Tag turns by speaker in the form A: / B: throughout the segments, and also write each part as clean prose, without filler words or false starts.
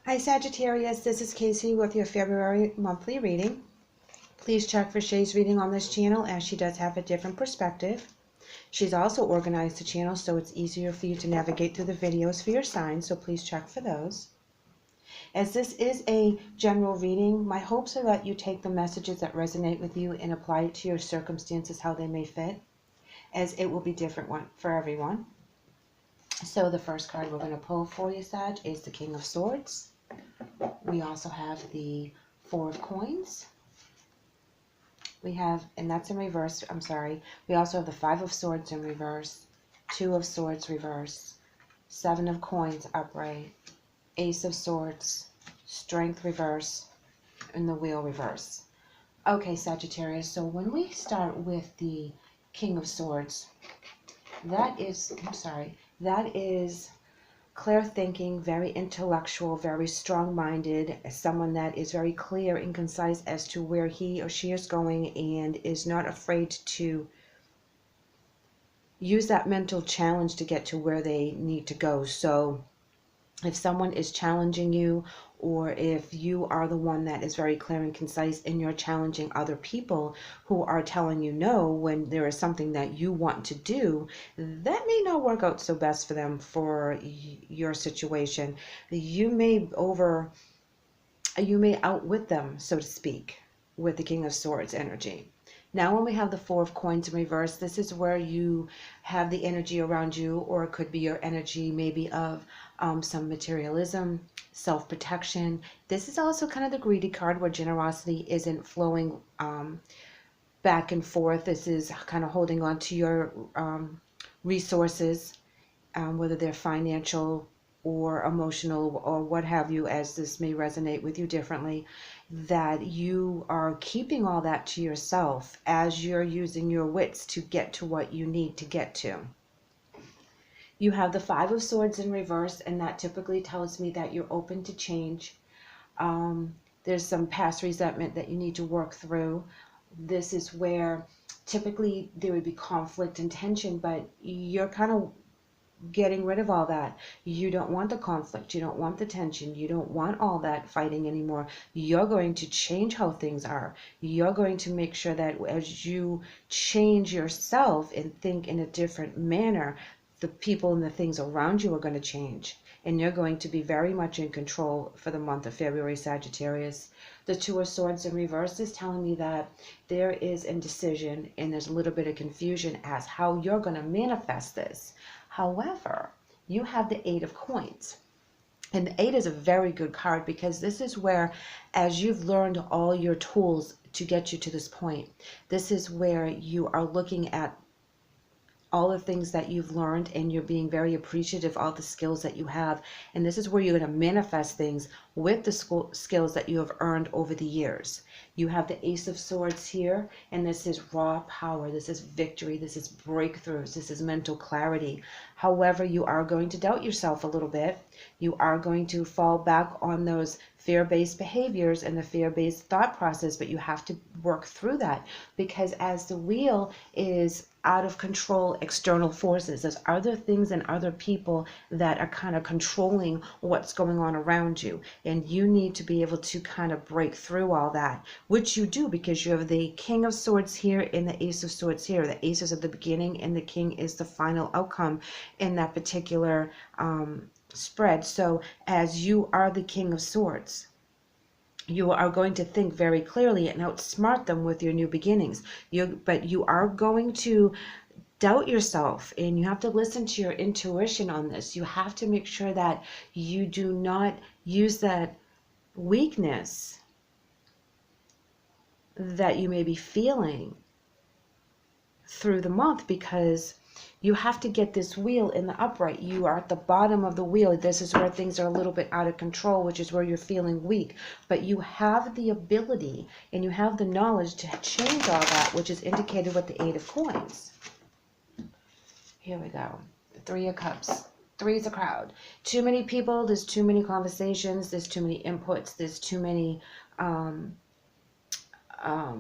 A: Hi Sagittarius, this is Kacee with your February monthly reading. Please check for Shae's reading on this channel as she does have a different perspective. She's also organized the channel so it's easier for you to navigate through the videos for your signs, so please check for those. As this is a general reading, my hopes are that you take the messages that resonate with you and apply it to your circumstances how they may fit, as it will be different for everyone. So the first card we're going to pull for you, Sag, is the King of Swords. We also have the Four of Coins. We have, and that's in reverse, I'm sorry. We also have the Five of Swords in reverse, Two of Swords reverse, Seven of Coins upright, Ace of Swords, Strength reverse, and the Wheel reverse. Okay, Sagittarius, so when we start with the King of Swords, that is clear thinking, very intellectual, very strong-minded, someone that is very clear and concise as to where he or she is going and is not afraid to use that mental challenge to get to where they need to go. So if someone is challenging you, or if you are the one that is very clear and concise and you're challenging other people who are telling you no when there is something that you want to do, that may not work out so best for them for your situation. You may outwit them, so to speak, with the King of Swords energy. Now when we have the Four of Coins in reverse, this is where you have the energy around you, or it could be your energy maybe of some materialism, self-protection. This is also kind of the greedy card where generosity isn't flowing back and forth. This is kind of holding on to your resources, whether they're financial or emotional or what have you, as this may resonate with you differently, that you are keeping all that to yourself as you're using your wits to get to what you need to get to. You have the Five of Swords in reverse, and that typically tells me that you're open to change. There's some past resentment that you need to work through. This is where typically there would be conflict and tension, but you're kind of getting rid of all that. You don't want the conflict, you don't want the tension, you don't want all that fighting anymore. You're going to change how things are. You're going to make sure that as you change yourself and think in a different manner, the people and the things around you are going to change, and you're going to be very much in control for the month of February, Sagittarius. The Two of Swords in reverse is telling me that there is indecision and there's a little bit of confusion as how you're going to manifest this. However, you have the Eight of Coins. And the 8 is a very good card because this is where, as you've learned all your tools to get you to this point, this is where you are looking at all the things that you've learned and you're being very appreciative of all the skills that you have. And this is where you're going to manifest things with the skills that you have earned over the years. You have the Ace of Swords here, and this is raw power. This is victory. This is breakthroughs. This is mental clarity. However, you are going to doubt yourself a little bit. You are going to fall back on those fear-based behaviors and the fear-based thought process, but you have to work through that, because as the wheel is out of control external forces, there's other things and other people that are kind of controlling what's going on around you, and you need to be able to kind of break through all that, which you do because you have the King of Swords here and the Ace of Swords here. The Ace is at the beginning and the King is the final outcome in that particular spread. So as you are the King of Swords, you are going to think very clearly and outsmart them with your new beginnings. But you are going to doubt yourself, and you have to listen to your intuition on this. You have to make sure that you do not use that weakness that you may be feeling through the month, because you have to get this wheel in the upright. You are at the bottom of the wheel. This is where things are a little bit out of control, which is where you're feeling weak. But you have the ability and you have the knowledge to change all that, which is indicated with the Eight of Coins. Here we go. The Three of Cups. Three is a crowd. Too many people, there's too many conversations, there's too many inputs, there's too many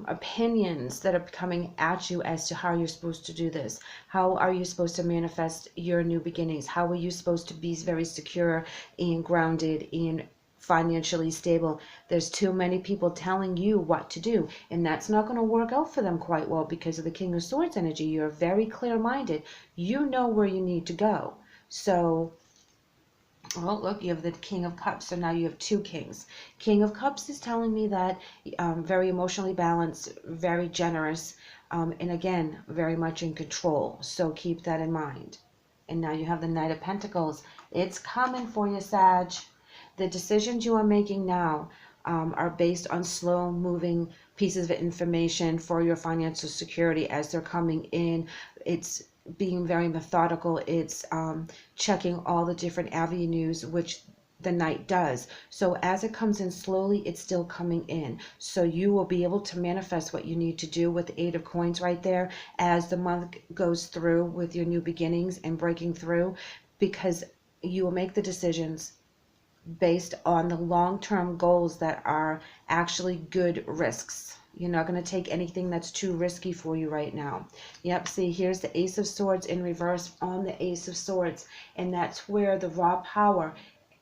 A: opinions that are coming at you as to how you're supposed to do this. How are you supposed to manifest your new beginnings? How are you supposed to be very secure and grounded and financially stable. There's too many people telling you what to do, and that's not going to work out for them quite well because of the King of Swords energy. You're very clear-minded. You know where you need to go. So, well, look, you have the King of Cups, so now you have two kings. King of Cups is telling me that very emotionally balanced, very generous, and again, very much in control. So keep that in mind. And now you have the Knight of Pentacles. It's coming for you, Sag. The decisions you are making now are based on slow-moving pieces of information for your financial security as they're coming in. It's being very methodical. It's checking all the different avenues, which the Knight does. So as it comes in slowly, it's still coming in. So you will be able to manifest what you need to do with the Eight of Coins right there as the month goes through with your new beginnings and breaking through, because you will make the decisions based on the long-term goals that are actually good risks. You're not going to take anything that's too risky for you right now. Yep, see, here's the Ace of Swords in reverse on the Ace of Swords. And that's where the raw power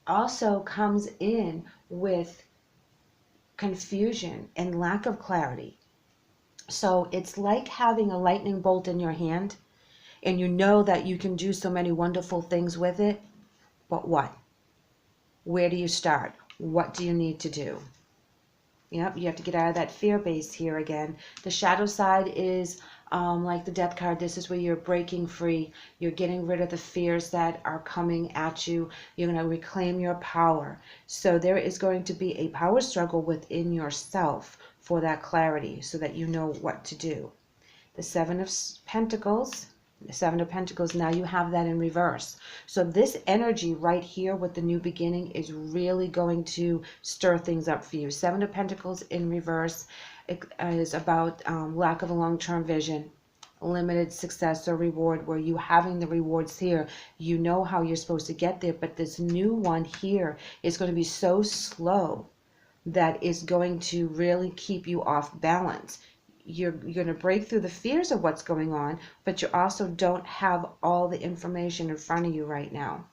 A: also comes in with confusion and lack of clarity. So it's like having a lightning bolt in your hand, and you know that you can do so many wonderful things with it, but what? Where do you start? What do you need to do? Yep, you have to get out of that fear base here again. The shadow side is like the Death card. This is where you're breaking free. You're getting rid of the fears that are coming at you. You're going to reclaim your power. So there is going to be a power struggle within yourself for that clarity so that you know what to do. The Seven of Pentacles. The Seven of Pentacles, now you have that in reverse. So this energy right here with the new beginning is really going to stir things up for you. Seven of Pentacles in reverse is about lack of a long-term vision, limited success or reward, where you having the rewards here. You know how you're supposed to get there, but this new one here is going to be so slow that is going to really keep you off balance. You're going to break through the fears of what's going on, but you also don't have all the information in front of you right now.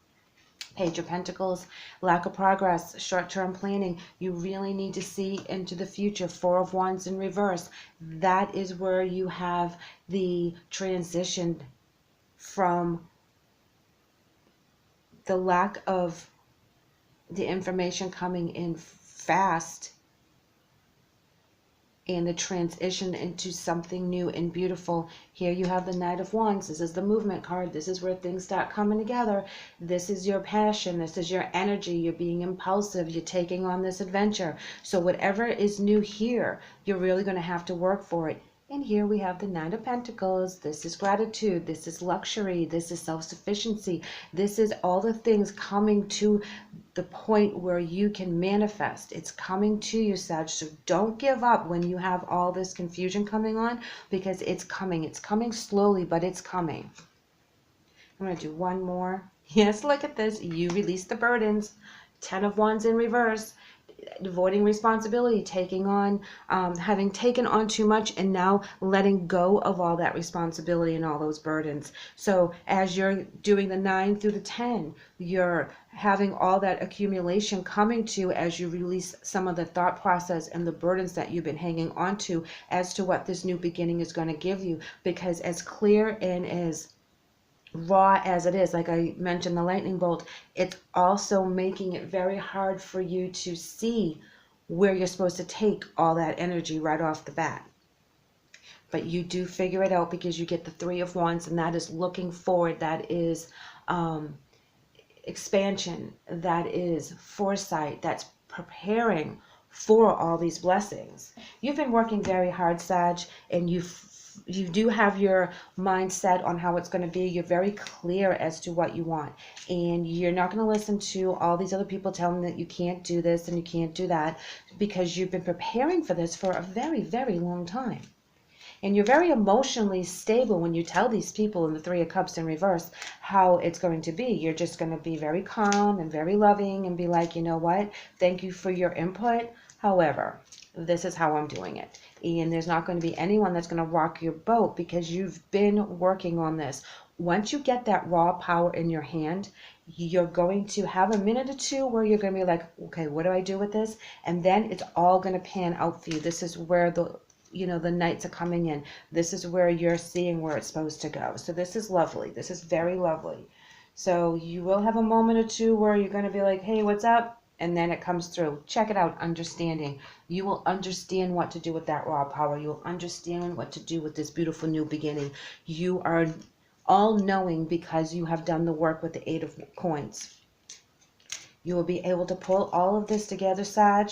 A: Page of Pentacles, lack of progress, short-term planning. You really need to see into the future. Four of Wands in reverse. That is where you have the transition from the lack of the information coming in fast and the transition into something new and beautiful. Here you have the Knight of Wands. This is the movement card. This is where things start coming together. This is your passion. This is your energy. You're being impulsive. You're taking on this adventure. So whatever is new here, you're really going to have to work for it. And here we have the Nine of Pentacles. This is gratitude. This is luxury. This is self-sufficiency. This is all the things coming to the point where you can manifest. It's coming to you, Sag. So don't give up when you have all this confusion coming on, because it's coming. It's coming slowly, but it's coming. I'm going to do one more. Yes, look at this. You release the burdens. Ten of Wands in reverse. Avoiding responsibility, taking on, having taken on too much and now letting go of all that responsibility and all those burdens. So as you're doing the 9 through the 10, you're having all that accumulation coming to you as you release some of the thought process and the burdens that you've been hanging on to as to what this new beginning is going to give you. Because as clear and as raw as it is, like I mentioned, the lightning bolt, it's also making it very hard for you to see where you're supposed to take all that energy right off the bat. But you do figure it out, because you get the Three of Wands, and that is looking forward. That is expansion. That is foresight. That's preparing for all these blessings. You've been working very hard, Sag, and you do have your mindset on how it's going to be. You're very clear as to what you want, and you're not going to listen to all these other people telling that you can't do this and you can't do that, because you've been preparing for this for a very, very long time. And you're very emotionally stable when you tell these people in the Three of Cups in reverse how it's going to be. You're just going to be very calm and very loving and be like, you know what? Thank you for your input. However, this is how I'm doing it. And there's not going to be anyone that's going to rock your boat because you've been working on this. Once you get that raw power in your hand, you're going to have a minute or two where you're going to be like, okay, what do I do with this? And then it's all going to pan out for you. This is where the nights are coming in. This is where you're seeing where it's supposed to go. So this is lovely. This is very lovely. So you will have a moment or two where you're going to be like, hey, what's up? And then it comes through. Check it out, understanding. You will understand what to do with that raw power. You'll understand what to do with this beautiful new beginning. You are all knowing because you have done the work with the 8 of coins. You will be able to pull all of this together, Sag,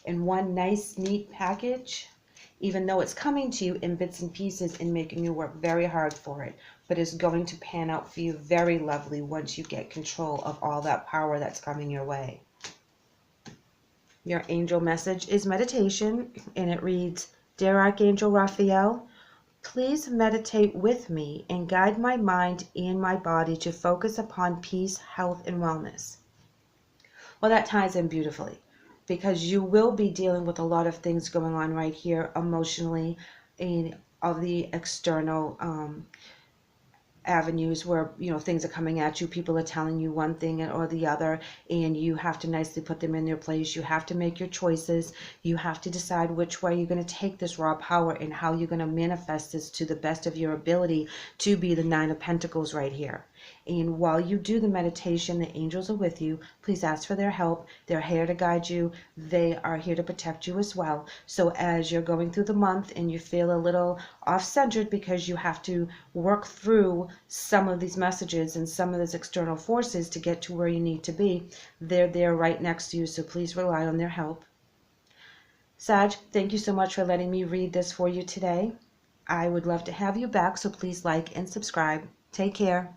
A: in one nice, neat package, even though it's coming to you in bits and pieces and making you work very hard for it. But it's going to pan out for you very lovely once you get control of all that power that's coming your way. Your angel message is meditation, and it reads, Dear Archangel Raphael, please meditate with me and guide my mind and my body to focus upon peace, health, and wellness. Well, that ties in beautifully because you will be dealing with a lot of things going on right here emotionally and all the external avenues where things are coming at you. People are telling you one thing or the other, and you have to nicely put them in their place. You have to make your choices. You have to decide which way you're going to take this raw power and how you're going to manifest this to the best of your ability to be the 9 of Pentacles right here. And while you do the meditation, the angels are with you. Please ask for their help. They're here to guide you. They are here to protect you as well. So as you're going through the month and you feel a little off-centered because you have to work through some of these messages and some of these external forces to get to where you need to be, they're there right next to you. So please rely on their help. Sag, thank you so much for letting me read this for you today. I would love to have you back, so please like and subscribe. Take care.